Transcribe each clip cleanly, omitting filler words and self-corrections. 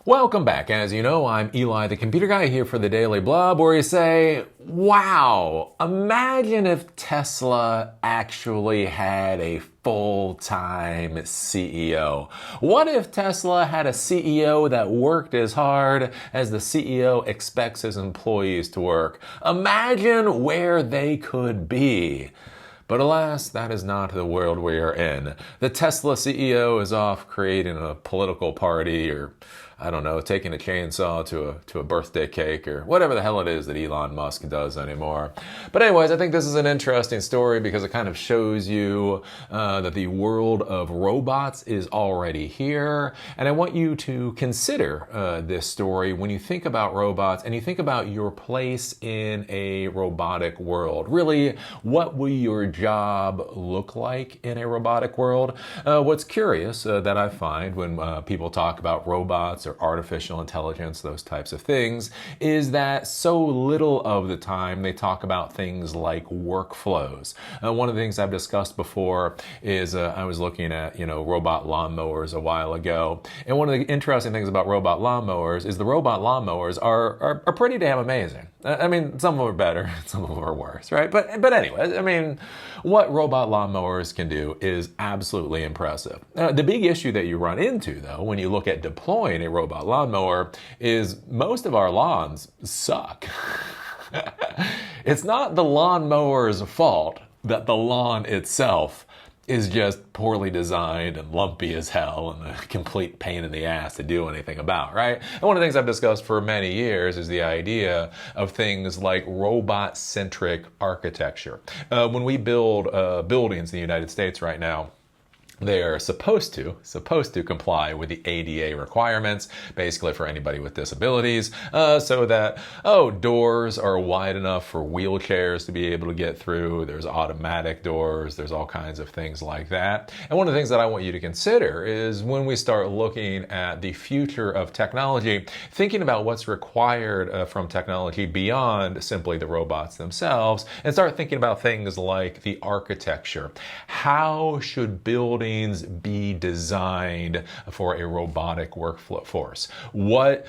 Welcome back. As you know, I'm Eli, the computer guy, here for the Daily Blub, where you say, wow, imagine if Tesla actually had a full-time CEO. What if Tesla had a CEO that worked as hard as the CEO expects his employees to work? Imagine where they could be. But alas, that is not the world we are in. The Tesla CEO is off creating a political party, or I don't know, taking a chainsaw to a birthday cake, or whatever the hell it is that Elon Musk does anymore. But anyways, I think this is an interesting story because it kind of shows you that the world of robots is already here. And I want you to consider this story when you think about robots and you think about your place in a robotic world. Really, what will your job look like in a robotic world? What's curious that I find when people talk about robots or artificial intelligence, those types of things, is that so little of the time they talk about things like workflows. One of the things I've discussed before is I was looking at, robot lawnmowers a while ago. And one of the interesting things about robot lawnmowers is the robot lawnmowers are pretty damn amazing. I mean, some of them are better, some of them are worse, right? But anyway, I mean, what robot lawnmowers can do is absolutely impressive. The big issue that you run into, though, when you look at deploying a robot lawnmower is most of our lawns suck. It's not the lawnmower's fault that the lawn itself is just poorly designed and lumpy as hell and a complete pain in the ass to do anything about, right? And one of the things I've discussed for many years is the idea of things like robot-centric architecture. When we build buildings in the United States right now, they are supposed to comply with the ADA requirements, basically for anybody with disabilities, so that, doors are wide enough for wheelchairs to be able to get through. There's automatic doors. There's all kinds of things like that. And one of the things that I want you to consider is when we start looking at the future of technology, thinking about what's required from technology beyond simply the robots themselves, and start thinking about things like the architecture. How should buildings be designed for a robotic workforce? What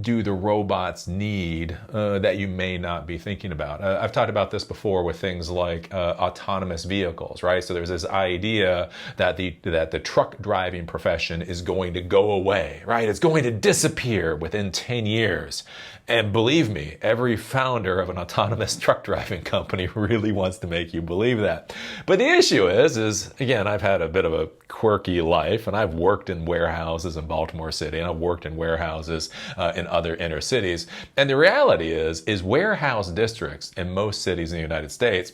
do the robots need that you may not be thinking about? I've talked about this before with things like autonomous vehicles, right? So there's this idea that the truck driving profession is going to go away, right? It's going to disappear within 10 years. And believe me, every founder of an autonomous truck driving company really wants to make you believe that. But the issue is again, I've had a bit of a quirky life, and I've worked in warehouses in Baltimore City, and I've worked in warehouses in other inner cities. And the reality is warehouse districts in most cities in the United States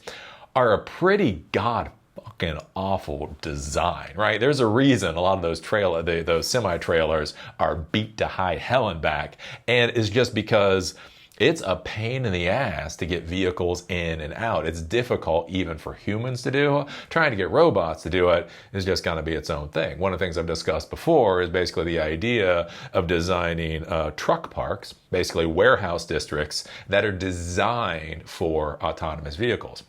are a pretty fucking awful design, right? There's a reason a lot of those semi-trailers are beat to high hell and back, and it's just because it's a pain in the ass to get vehicles in and out. It's difficult even for humans to do. Trying to get robots to do it is just going to be its own thing. One of the things I've discussed before is basically the idea of designing truck parks, basically warehouse districts that are designed for autonomous vehicles.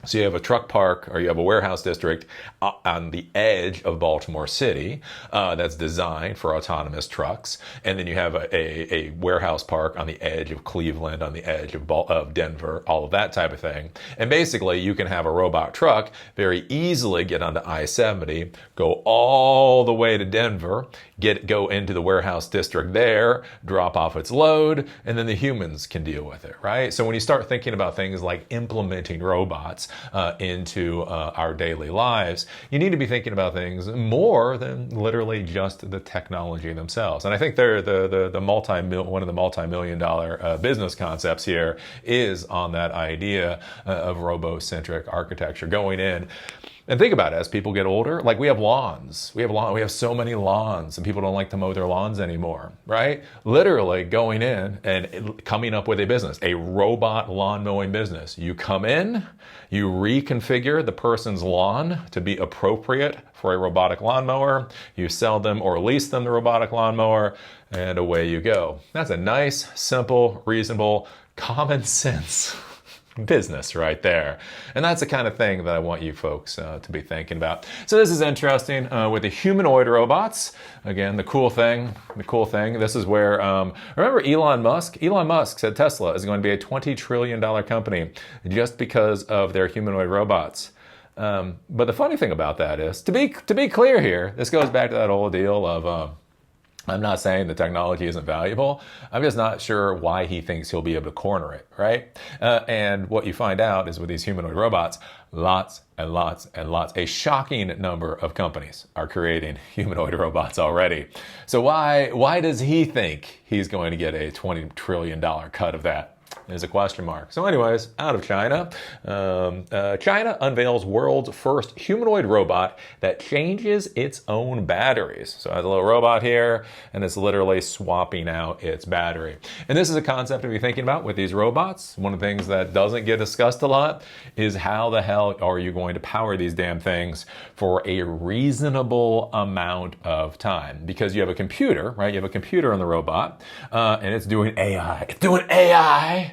So you have a truck park or you have a warehouse district on the edge of Baltimore City that's designed for autonomous trucks. And then you have a warehouse park on the edge of Cleveland, on the edge of Denver, all of that type of thing. And basically you can have a robot truck very easily get onto I-70, go all the way to Denver, go into the warehouse district there, drop off its load, and then the humans can deal with it, right? So when you start thinking about things like implementing robots into our daily lives, you need to be thinking about things more than literally just the technology themselves. And I think one of the multi-million-dollar business concepts here is on that idea of robocentric architecture going in. And think about it, as people get older, like we have lawns. We have so many lawns, and people don't like to mow their lawns anymore, right? Literally going in and coming up with a business, a robot lawn mowing business. You come in, you reconfigure the person's lawn to be appropriate for a robotic lawnmower. You sell them or lease them the robotic lawnmower, and away you go. That's a nice, simple, reasonable, common sense business right there. And that's the kind of thing that I want you folks to be thinking about. So this is interesting with the humanoid robots. Again, the cool thing, this is where, remember Elon Musk? Elon Musk said Tesla is going to be a $20 trillion company just because of their humanoid robots. But the funny thing about that is, to be clear here, this goes back to that old deal of, I'm not saying the technology isn't valuable. I'm just not sure why he thinks he'll be able to corner it, right? And what you find out is with these humanoid robots, lots and lots and lots, a shocking number of companies are creating humanoid robots already. So why does he think he's going to get a $20 trillion cut of that? Is a question mark. So anyways, out of China, China unveils world's first humanoid robot that changes its own batteries. So it has a little robot here, and it's literally swapping out its battery. And this is a concept to be thinking about with these robots. One of the things that doesn't get discussed a lot is how the hell are you going to power these damn things for a reasonable amount of time? Because you have a computer, right? You have a computer on the robot, and it's doing AI. It's doing AI.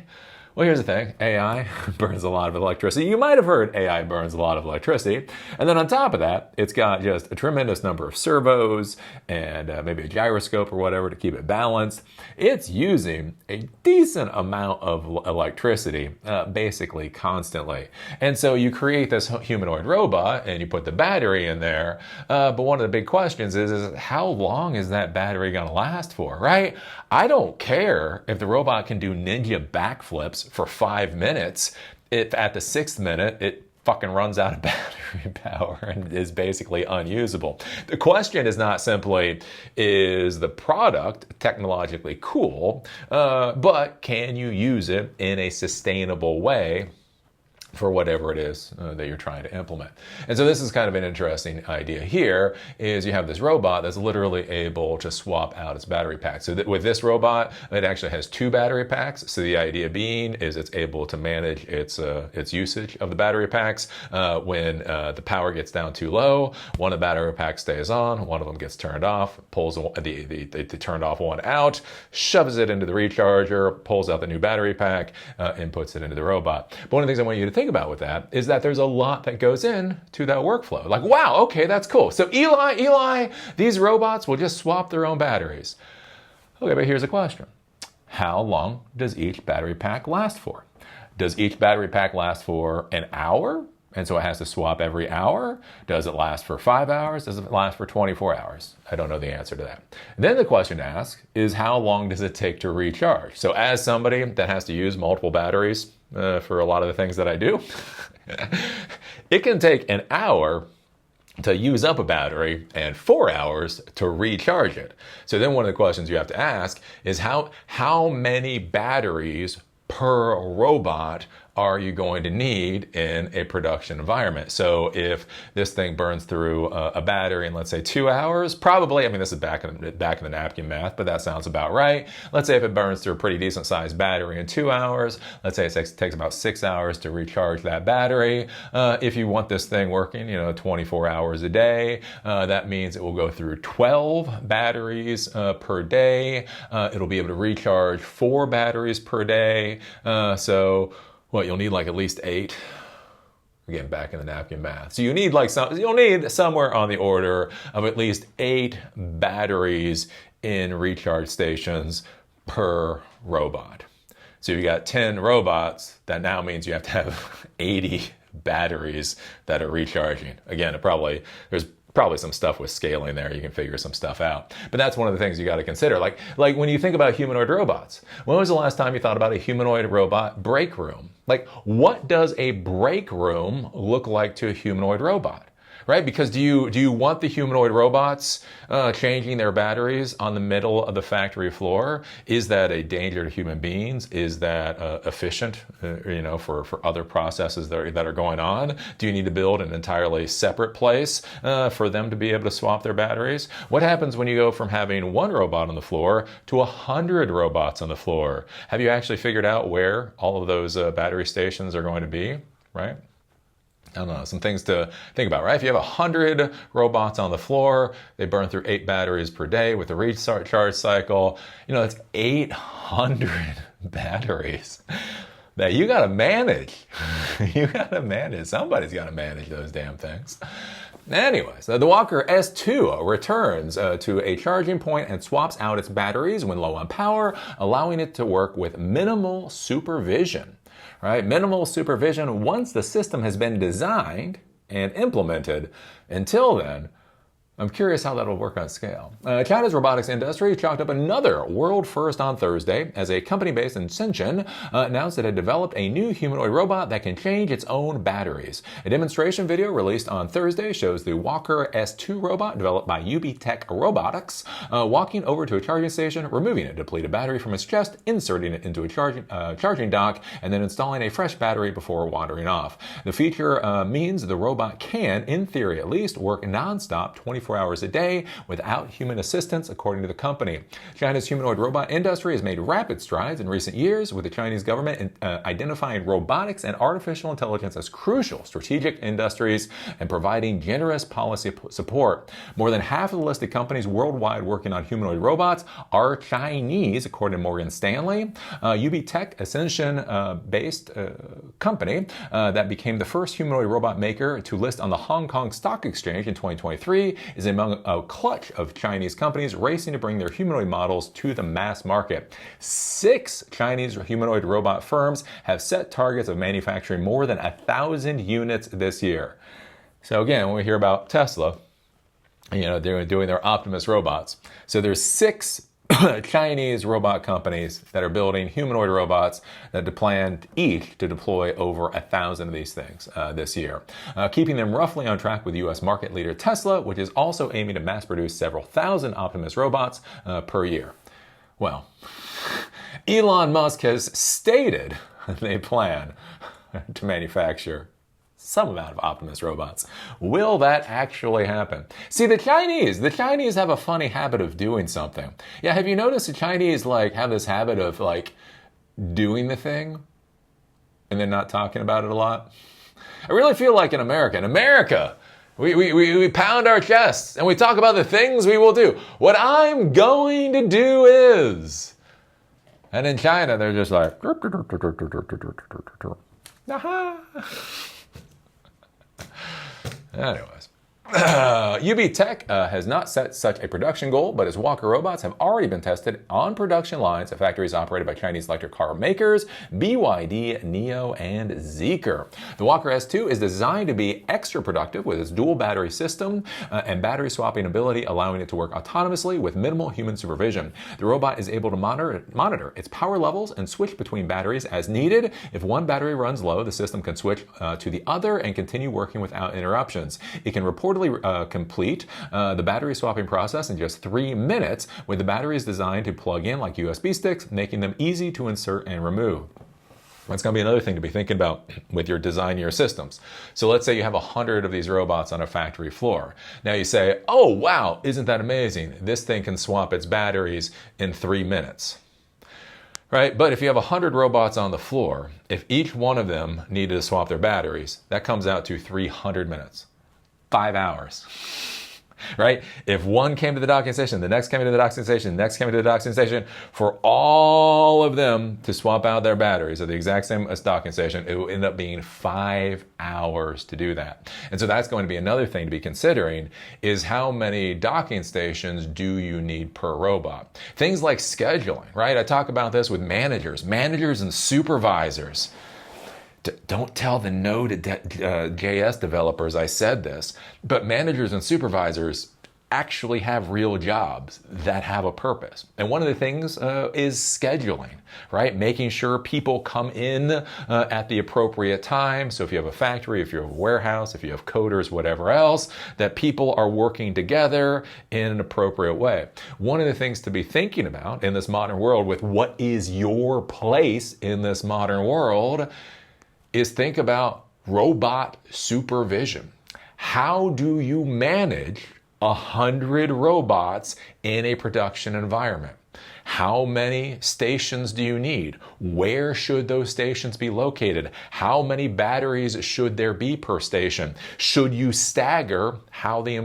Well, here's the thing. AI burns a lot of electricity. You might have heard AI burns a lot of electricity. And then on top of that, it's got just a tremendous number of servos and maybe a gyroscope or whatever to keep it balanced. It's using a decent amount of electricity, basically constantly. And so you create this humanoid robot and you put the battery in there. But one of the big questions is how long is that battery going to last for, right? I don't care if the robot can do ninja backflips for 5 minutes. If at the 6th minute it fucking runs out of battery power and is basically unusable. The question is not simply, is the product technologically cool, but can you use it in a sustainable way for whatever it is that you're trying to implement. And so this is kind of an interesting idea here, is you have this robot that's literally able to swap out its battery pack. So with this robot, it actually has 2 battery packs. So the idea being is it's able to manage its usage of the battery packs. When the power gets down too low, one of the battery packs stays on, one of them gets turned off, pulls the turned off one out, shoves it into the recharger, pulls out the new battery pack, and puts it into the robot. But one of the things I want you to think about with that is that there's a lot that goes in to that workflow. Like, wow, okay, that's cool. So Eli, these robots will just swap their own batteries. Okay, but here's a question. How long does each battery pack last for? Does each battery pack last for an hour? And so it has to swap every hour? Does it last for 5 hours? Does it last for 24 hours? I don't know the answer to that. Then the question to ask is, how long does it take to recharge? So as somebody that has to use multiple batteries for a lot of the things that I do, it can take an hour to use up a battery and 4 hours to recharge it. So then one of the questions you have to ask is how many batteries per robot are you going to need in a production environment? So if this thing burns through a battery in, let's say, 2 hours, probably, I mean, this is back in the napkin math, but that sounds about right. Let's say if it burns through a pretty decent sized battery in 2 hours, let's say it takes about 6 hours to recharge that battery. If you want this thing working, 24 hours a day, that means it will go through 12 batteries per day. It'll be able to recharge 4 batteries per day. Well, you'll need like at least 8. Again, back in the napkin math. So you'll need somewhere on the order of at least 8 batteries in recharge stations per robot. So you got 10 robots. That now means you have to have 80 batteries that are recharging. Again, there's probably some stuff with scaling there. You can figure some stuff out. But that's one of the things you got to consider. Like when you think about humanoid robots, when was the last time you thought about a humanoid robot break room? Like, what does a break room look like to a humanoid robot? Right? Because do you want the humanoid robots changing their batteries on the middle of the factory floor? Is that a danger to human beings? Is that efficient, for other processes that are going on? Do you need to build an entirely separate place for them to be able to swap their batteries? What happens when you go from having 1 robot on the floor to 100 robots on the floor? Have you actually figured out where all of those battery stations are going to be? Right? I don't know, some things to think about, right? If you have 100 robots on the floor, they burn through 8 batteries per day with the recharge cycle. That's 800 batteries. that you got to manage. You got to manage. Somebody's got to manage those damn things. Anyways, the Walker S2 returns to a charging point and swaps out its batteries when low on power, allowing it to work with minimal supervision. Right? Minimal supervision once the system has been designed and implemented. Until then, I'm curious how that'll work on scale. China's robotics industry chalked up another world first on Thursday as a company based in Shenzhen announced it had developed a new humanoid robot that can change its own batteries. A demonstration video released on Thursday shows the Walker S2 robot developed by Tech Robotics walking over to a charging station, removing a depleted battery from its chest, inserting it into a charging dock, and then installing a fresh battery before wandering off. The feature means the robot can, in theory at least, work nonstop 24 hours a day without human assistance, according to the company. China's humanoid robot industry has made rapid strides in recent years, with the Chinese government identifying robotics and artificial intelligence as crucial strategic industries and providing generous policy support. More than half of the listed companies worldwide working on humanoid robots are Chinese, according to Morgan Stanley. Tech, a Shenzhen-based company that became the first humanoid robot maker to list on the Hong Kong Stock Exchange in 2023, is among a clutch of Chinese companies racing to bring their humanoid models to the mass market. 6 Chinese humanoid robot firms have set targets of manufacturing more than 1,000 units this year. So again, when we hear about Tesla, they're doing their Optimus robots. So there's 6 Chinese robot companies that are building humanoid robots that plan each to deploy over 1,000 of these things this year, keeping them roughly on track with U.S. market leader Tesla, which is also aiming to mass produce several thousand Optimus robots per year. Well, Elon Musk has stated they plan to manufacture some amount of Optimus robots. Will that actually happen? See, the Chinese have a funny habit of doing something. Yeah, have you noticed the Chinese have this habit of doing the thing and then not talking about it a lot? I really feel like in America, we pound our chests and we talk about the things we will do. What I'm going to do is. And in China, they're just like, aha. Anyways, Tech has not set such a production goal, but its Walker robots have already been tested on production lines at factories operated by Chinese electric car makers BYD, NIO, and Zeekr. The Walker S2 is designed to be extra productive with its dual battery system and battery swapping ability, allowing it to work autonomously with minimal human supervision. The robot is able to monitor its power levels and switch between batteries as needed. If one battery runs low, the system can switch to the other and continue working without interruptions. It can reportedly complete the battery swapping process in just 3 minutes, with the batteries designed to plug in like USB sticks, making them easy to insert and remove. That's going to be another thing to be thinking about with your design your systems. So let's say you have 100 of these robots on a factory floor. Now you say, oh wow, isn't that amazing? This thing can swap its batteries in 3 minutes. Right? But if you have 100 robots on the floor, if each one of them needed to swap their batteries, that comes out to 300 minutes. 5 hours, right? If one came to the docking station, the next came to the docking station, the next came to the docking station, for all of them to swap out their batteries at the exact same as docking station, it will end up being 5 hours to do that. And so that's going to be another thing to be considering, is how many docking stations do you need per robot? Things like scheduling, right? I talk about this with managers and supervisors. Don't tell the Node.js developers I said this, but managers and supervisors actually have real jobs that have a purpose. And one of the things is scheduling, right? Making sure people come in at the appropriate time. So if you have a factory, if you have a warehouse, if you have coders, whatever else, that people are working together in an appropriate way. One of the things to be thinking about in this modern world with what is your place in this modern world is think about robot supervision. How do you manage 100 robots in a production environment? How many stations do you need? Where should those stations be located? How many batteries should there be per station? Should you stagger how the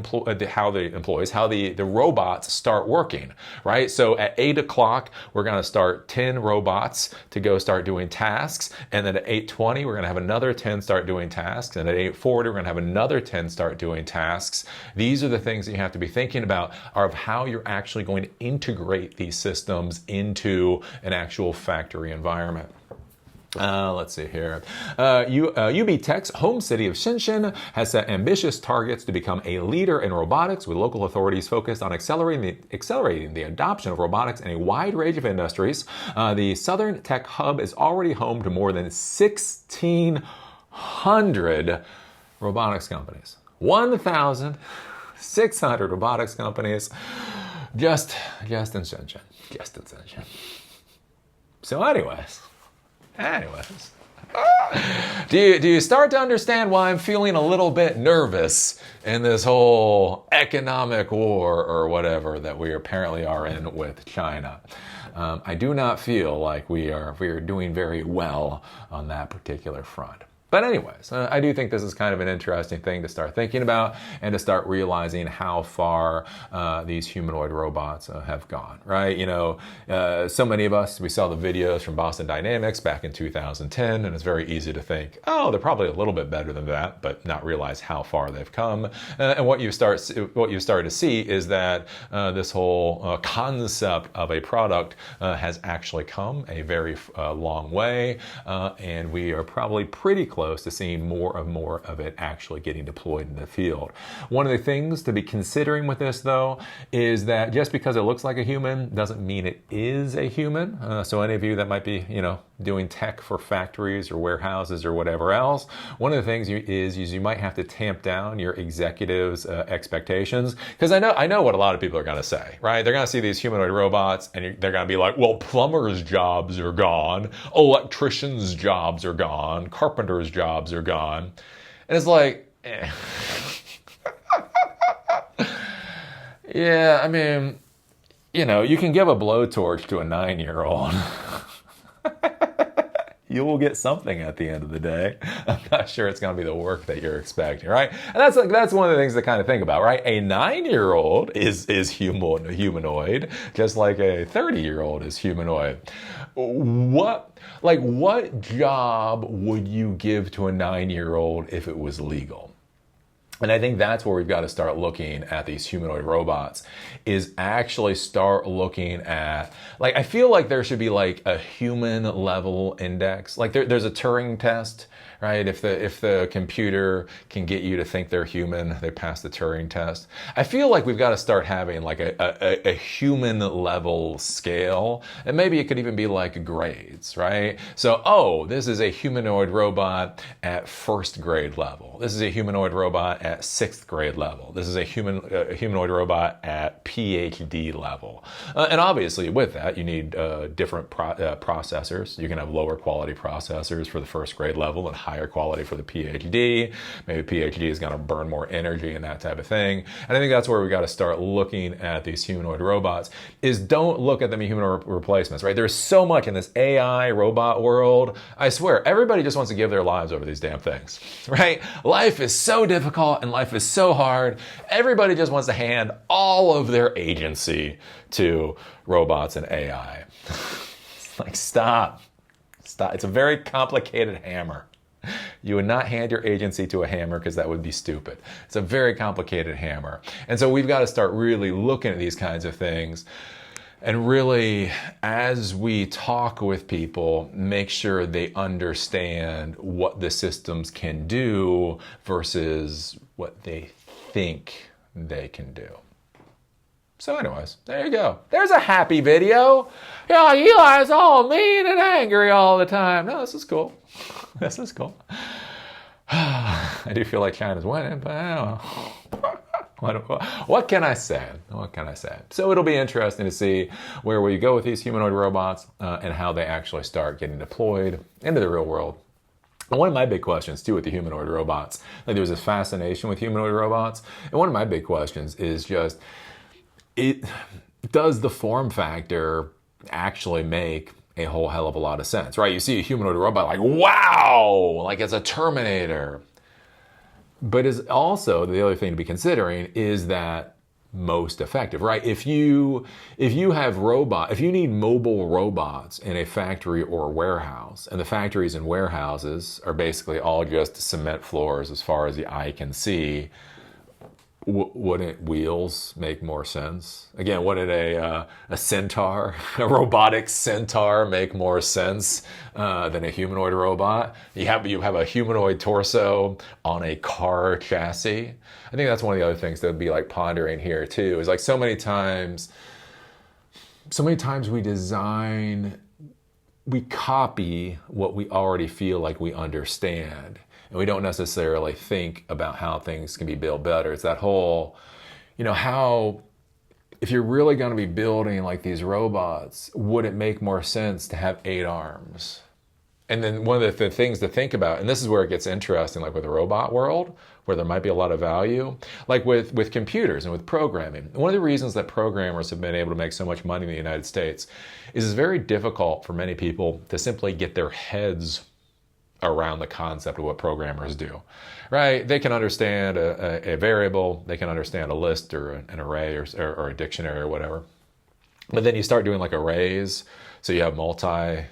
robots start working, right? So at 8 o'clock, we're going to start 10 robots to go start doing tasks. And then at 8:20, we're going to have another 10 start doing tasks. And at 8:40, we're going to have another 10 start doing tasks. These are the things that you have to be thinking about, are of how you're actually going to integrate these systems into an actual factory environment. Let's see here. UB Tech's home city of Shenzhen has set ambitious targets to become a leader in robotics, with local authorities focused on accelerating the adoption of robotics in a wide range of industries. The Southern Tech Hub is already home to more than 1,600 robotics companies. 1,600 robotics companies just in Shenzhen. Just in Shenzhen. So anyways, do you start to understand why I'm feeling a little bit nervous in this whole economic war or whatever that we apparently are in with China? I do not feel like we are doing very well on that particular front. But anyways, I do think this is kind of an interesting thing to start thinking about and to start realizing how far these humanoid robots have gone, right? You know, so many of us, we saw the videos from Boston Dynamics back in 2010, and it's very easy to think, oh, they're probably a little bit better than that, but not realize how far they've come. And what you start to see is that this whole concept of a product has actually come a very long way, and we are probably pretty close to seeing more of it actually getting deployed in the field. One of the things to be considering with this, though, is that just because it looks like a human doesn't mean it is a human. So any of you that might be, doing tech for factories or warehouses or whatever else, one of the things is you might have to tamp down your executives' expectations, because I know what a lot of people are going to say, right? They're going to see these humanoid robots and they're going to be like, well, plumbers' jobs are gone, electricians' jobs are gone, carpenters' jobs are gone. And it's like, yeah, I mean, you can give a blowtorch to a 9-year-old. You will get something at the end of the day. I'm not sure it's going to be the work that you're expecting, right? And that's one of the things to kind of think about, right? A 9-year-old is humanoid, just like a 30-year-old is humanoid. What job would you give to a 9-year-old if it was legal? And I think that's where we've got to start looking at these humanoid robots, is actually start looking at, I feel like there should be a human level index. There's a Turing test, right? If the computer can get you to think they're human, they pass the Turing test. I feel like we've got to start having a human level scale, and maybe it could even be grades, right? So, this is a humanoid robot at first grade level. This is a humanoid robot at 6th grade level. This is a humanoid robot at PhD level. And obviously with that, you need different processors. You can have lower quality processors for the first grade level and higher quality for the PhD. Maybe PhD is going to burn more energy and that type of thing. And I think that's where we got to start looking at these humanoid robots, is don't look at them as human replacements, right? There's so much in this AI robot world. I swear, everybody just wants to give their lives over these damn things, right? Life is so difficult and life is so hard. Everybody just wants to hand all of their agency to robots and AI. Stop. It's a very complicated hammer. You would not hand your agency to a hammer, because that would be stupid. It's a very complicated hammer. And so we've got to start really looking at these kinds of things, and really, as we talk with people, make sure they understand what the systems can do versus what they think they can do. So anyways, there you go. There's a happy video. Yeah, Eli's all mean and angry all the time. No, this is cool. This is cool. I do feel like China's winning, but I don't know. What can I say? So it'll be interesting to see where we go with these humanoid robots and how they actually start getting deployed into the real world. And one of my big questions, too, with the humanoid robots, there's this fascination with humanoid robots. And one of my big questions is just, does the form factor actually make a whole hell of a lot of sense, right? You see a humanoid robot like, wow, like it's a Terminator. But is also the other thing to be considering is that most effective, right? If you need mobile robots in a factory or a warehouse, and the factories and warehouses are basically all just cement floors as far as the eye can see, wouldn't wheels make more sense? Again, wouldn't a centaur, a robotic centaur, make more sense than a humanoid robot? You have a humanoid torso on a car chassis. I think that's one of the other things that would be like pondering here too. Is like so many times we copy what we already feel like we understand. And we don't necessarily think about how things can be built better. It's that whole, how, if you're really going to be building like these robots, would it make more sense to have 8 arms? And then one of the things to think about, and this is where it gets interesting, like with the robot world, where there might be a lot of value, like with computers and with programming. One of the reasons that programmers have been able to make so much money in the United States is it's very difficult for many people to simply get their heads around the concept of what programmers do, right? They can understand a variable, they can understand a list or an array or a dictionary or whatever. But then you start doing like arrays, so you have multi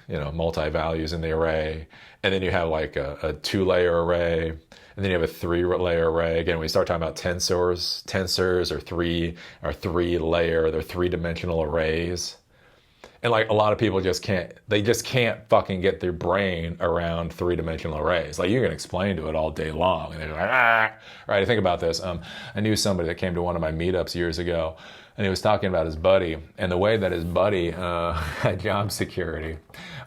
values in the array, and then you have like a 2-layer array, and then you have a 3-layer array. Again, when we start talking about tensors are 3-layer, they're 3-dimensional arrays. And like a lot of people just can't fucking get their brain around 3-dimensional arrays. Like you can explain to it all day long. And they're like, right? Think about this. I knew somebody that came to one of my meetups years ago, and he was talking about his buddy. And the way that his buddy had job security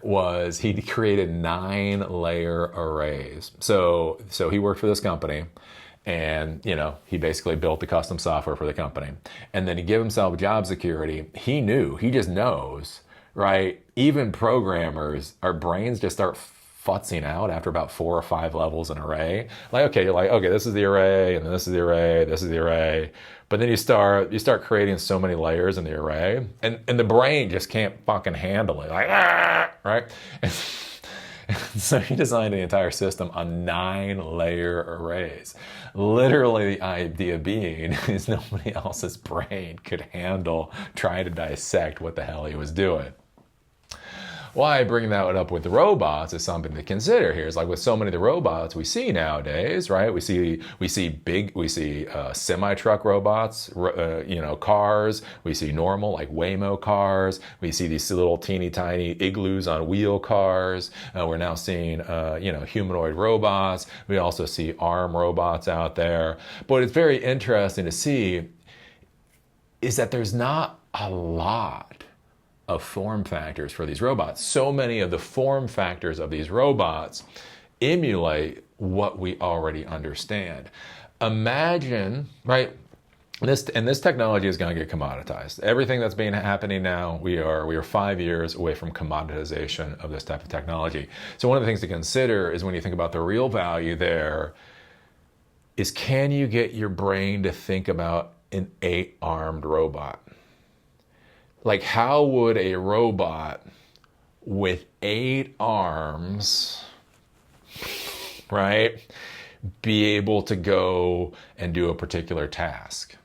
was he created 9-layer arrays. So he worked for this company. And, he basically built the custom software for the company. And then he gave himself job security. He just knows, right? Even programmers, our brains just start futzing out after about 4 or 5 levels in array. Like, okay, you're like, okay, this is the array, and then this is the array, this is the array. But then you start creating so many layers in the array, and the brain just can't fucking handle it. Like, right? So he designed the entire system on 9-layer arrays. Literally, the idea being is nobody else's brain could handle trying to dissect what the hell he was doing. Why I bring that up with the robots is something to consider here. Is like with so many of the robots we see nowadays, right? We see semi-truck robots, cars. We see normal like Waymo cars. We see these little teeny tiny igloos on wheel cars. We're now seeing humanoid robots. We also see arm robots out there. But it's very interesting to see is that there's not a lot of form factors for these robots. So many of the form factors of these robots emulate what we already understand. Imagine, right? This technology is going to get commoditized. Everything that's happening now, we are 5 years away from commoditization of this type of technology. So one of the things to consider is when you think about the real value there is, can you get your brain to think about an 8-armed robot? Like, how would a robot with 8 arms, right, be able to go and do a particular task?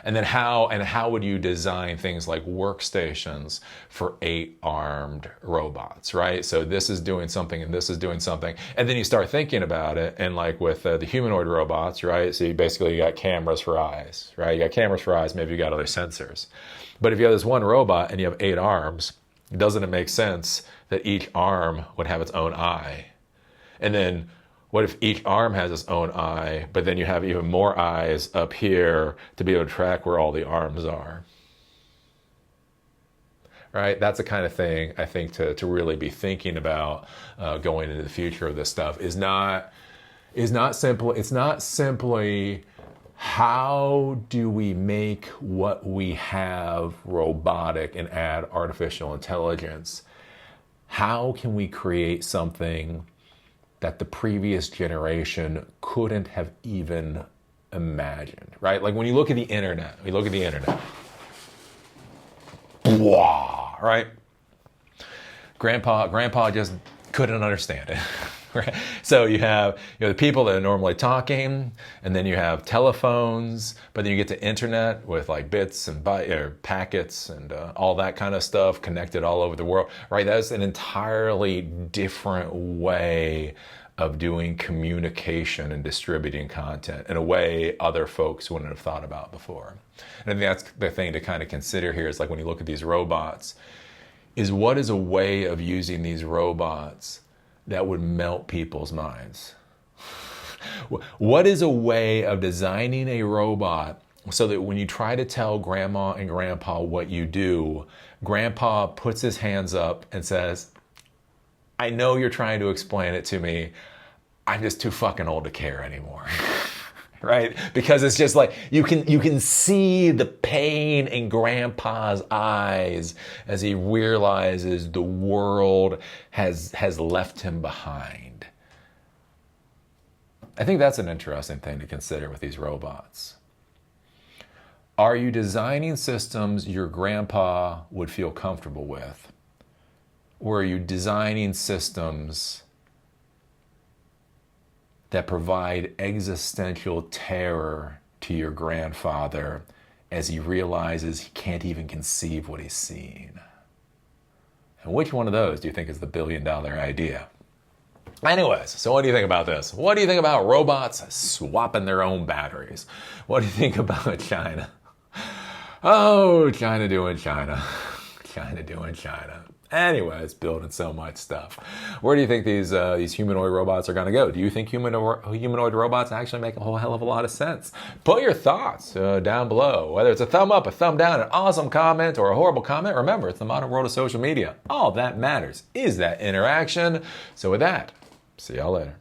And then how would you design things like workstations for 8-armed robots, right? So this is doing something and this is doing something. And then you start thinking about it, and like with the humanoid robots, right? So you got cameras for eyes, right? You got cameras for eyes, maybe you got other sensors. But if you have this one robot and you have 8 arms, doesn't it make sense that each arm would have its own eye? And then what if each arm has its own eye, but then you have even more eyes up here to be able to track where all the arms are? Right? That's the kind of thing I think to really be thinking about going into the future of this stuff. It's not simply how do we make what we have robotic and add artificial intelligence? How can we create something that the previous generation couldn't have even imagined, right? Like when you look at the internet, blah, right? Grandpa just couldn't understand it. Right? So you have the people that are normally talking, and then you have telephones, but then you get to internet with like bits and packets and all that kind of stuff connected all over the world. Right? That's an entirely different way of doing communication and distributing content in a way other folks wouldn't have thought about before. And I think that's the thing to kind of consider here is like when you look at these robots, is what is a way of using these robots that would melt people's minds? What is a way of designing a robot so that when you try to tell grandma and grandpa what you do, grandpa puts his hands up and says, I know you're trying to explain it to me. I'm just too fucking old to care anymore. Right? Because it's just like you can see the pain in grandpa's eyes as he realizes the world has left him behind. I think that's an interesting thing to consider with these robots. Are you designing systems your grandpa would feel comfortable with? Or are you designing systems that provide existential terror to your grandfather as he realizes he can't even conceive what he's seeing? And which one of those do you think is the billion-dollar idea? Anyways, so what do you think about this? What do you think about robots swapping their own batteries? What do you think about China? Oh, China doing China. China doing China. Anyways, building so much stuff. Where do you think these humanoid robots are going to go? Do you think humanoid robots actually make a whole hell of a lot of sense? Put your thoughts down below. Whether it's a thumb up, a thumb down, an awesome comment, or a horrible comment, remember, it's the modern world of social media. All that matters is that interaction. So with that, see y'all later.